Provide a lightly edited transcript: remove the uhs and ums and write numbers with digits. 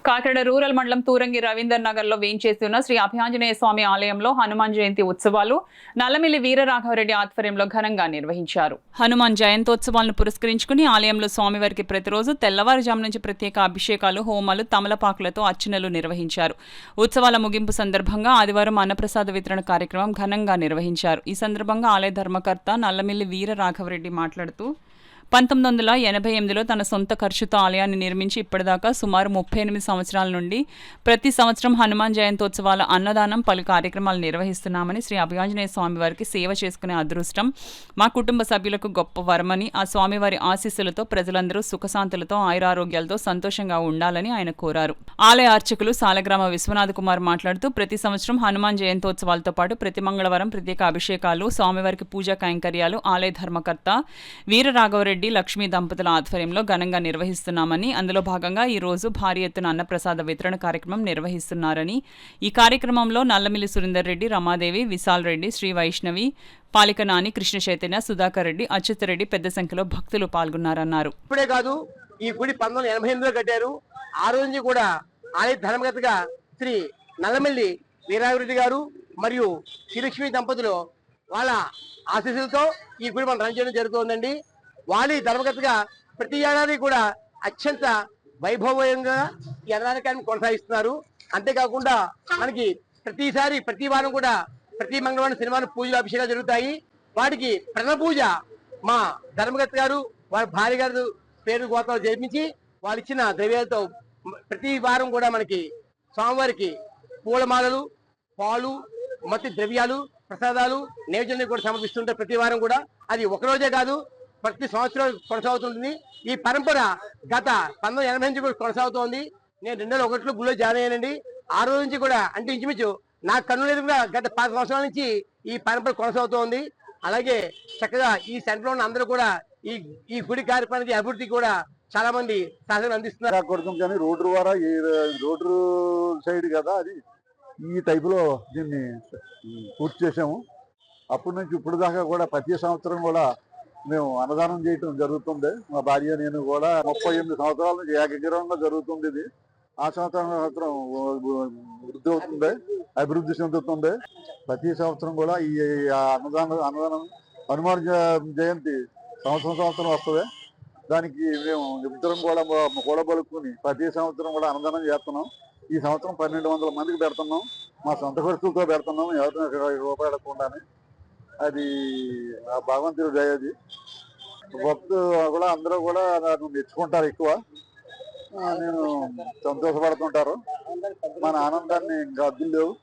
Kakinada rural మండలం తూరంగి రవీందర్ నగర్ లో వేయించేసి ఉన్న శ్రీ అభయాంజనేయ స్వామి ఆలయంలో హనుమాన్ జయంతి ఉత్సవాలు నల్లమిల్లి వీరరాఘవరెడ్డి ఆధ్వర్యంలో ఘనంగా నిర్వహించారు. హనుమాన్ జయంతోత్సవాలను పురస్కరించుకుని ఆలయంలో స్వామివారికి ప్రతిరోజు తెల్లవారుజాము నుంచి ప్రత్యేక అభిషేకాలు, హోమాలు, తమలపాకులతో అర్చనలు నిర్వహించారు. ఉత్సవాల ముగింపు సందర్భంగా ఆదివారం అన్నప్రసాద వితరణ కార్యక్రమం ఘనంగా నిర్వహించారు. ఈ సందర్భంగా ఆలయ ధర్మకర్త నల్లమిల్లి వీరరాఘవరెడ్డి మాట్లాడుతూ 1988లో తన సొంత ఖర్చుతో ఆలయాన్ని నిర్మించి ఇప్పటిదాకా సుమారు 38 సంవత్సరాల నుండి ప్రతి సంవత్సరం హనుమాన్ జయంతోత్సవాల అన్నదానం పలు కార్యక్రమాలు నిర్వహిస్తున్నామని, శ్రీ అభయాంజనేయ స్వామివారికి సేవ చేసుకునే అదృష్టం మా కుటుంబ సభ్యులకు గొప్ప వరమని, ఆ స్వామివారి ఆశీస్సులతో ప్రజలందరూ సుఖశాంతులతో ఆయురారోగ్యాలతో సంతోషంగా ఉండాలని ఆయన కోరారు. ఆలయ అర్చకులు సాలగ్రామ విశ్వనాథ్ కుమార్ మాట్లాడుతూ ప్రతి సంవత్సరం హనుమాన్ జయంతోత్సవాలతో పాటు ప్రతి మంగళవారం ప్రత్యేక అభిషేకాలు, స్వామివారికి పూజా కైంకర్యాలు ఆలయ ధర్మకర్త వీరరాఘవరెడ్డి లక్ష్మీ దంపతుల ఆధ్వర్యంలో ఘనంగా నిర్వహిస్తున్నామని, అందులో భాగంగా ఈ రోజు భారీ ఎత్తున అన్నప్రసాద వితరణ కార్యక్రమం నిర్వహిస్తున్నారని, ఈ కార్యక్రమంలో నల్లమిల్లి సురేందర్ రెడ్డి, రమాదేవి, విశాల్ రెడ్డి, శ్రీ వైష్ణవి, పాలిక నాని, కృష్ణ చైతన్య, సుధాకర్ రెడ్డి, అచ్యుతరెడ్డి పెద్ద సంఖ్యలో భక్తులు పాల్గొన్నారన్నారు. ఇప్పుడే కాదు, ఈ గుడి 1988లో కట్టారు. ఆ రోజు నుంచి కూడా ఆలయ ధర్మకర్తగా శ్రీ నల్లమిల్లి వీరరాఘవరెడ్డి గారు మరియు శ్రీలక్ష్మి దంపతులు వాళ్ళ ఆశీస్సులతో ఈ గుడి మనం రన్ చేయడం జరుగుతుందండి. వాళ్ళ ధర్మకర్తగా ప్రతి ఏడాది కూడా అత్యంత వైభవంగా ఈ అన్నదాన కొనసాగిస్తున్నారు. అంతేకాకుండా మనకి ప్రతి వారం కూడా ప్రతి మంగళవారం, శనివారం పూజలు, అభిషేకాలు జరుగుతాయి. వాటికి ప్రథమ పూజ మా ధర్మకర్త గారు వారి భార్య గారు పేరు గోత్రాలు జరిపించి వాళ్ళు ఇచ్చిన ద్రవ్యాలతో ప్రతి వారం కూడా మనకి స్వామివారికి పూలమాలలు, పాలు, మట్టి ద్రవ్యాలు, ప్రసాదాలు, నైవేద్యాన్ని కూడా సమర్పిస్తుంటారు. ప్రతి వారం కూడా అది ఒకరోజే కాదు, ప్రతి సంవత్సరం కొనసాగుతుంది. ఈ పరంపర గత 1980 నుంచి కూడా కొనసాగుతోంది. నేను 2001లో గుళ్ళో జాయిన్ అయ్యానండి. ఆ రోజు నుంచి కూడా అంటే ఇంచుమించు నాకు కన్నులు ఎదురుగా గత 10 సంవత్సరాల నుంచి ఈ పరంపర కొనసాగుతోంది. అలాగే చక్కగా ఈ సెంటర్ ఉన్న అందరూ కూడా ఈ గుడి కార్యక్రమానికి అభివృద్ధి కూడా చాలా మంది సహకారం అందిస్తున్నారు. కానీ రోడ్డు ద్వారా రోడ్డు సైడ్ కదా అది ఈ టైపులో దీన్ని పూర్తి చేసాము. అప్పటి నుంచి ఇప్పుడు దాకా కూడా ప్రతి సంవత్సరం కూడా మేము అన్నదానం చేయటం జరుగుతుంది. మా భార్య నేను కూడా 38 సంవత్సరాల నుంచి ఏకగ్రీవంగా జరుగుతుంది. ఇది ఆ సంవత్సరం వృద్ధి అవుతుంది, అభివృద్ధి చెందుతుంది. ప్రతి సంవత్సరం కూడా ఈ అన్నదానం హనుమాన్ జయంతి సంవత్సరం వస్తుంది. దానికి మేము ఇద్దరం కూడా కూడబలుక్కుని ప్రతి సంవత్సరం కూడా అన్నదానం చేస్తున్నాం. ఈ సంవత్సరం 1200 మందికి పెడుతున్నాం. మా సొంత ఖర్చులతో పెడుతున్నాం, ఎవరిని రూపాయలు ఇవ్వకుండానే. అది ఆ భగవంతుడి దయది. భక్తులు కూడా అందరూ కూడా నన్ను మెచ్చుకుంటారు, ఎక్కువ నేను సంతోషపడుతుంటారు. మన ఆనందాన్ని ఇంకా అద్దులు లేవు.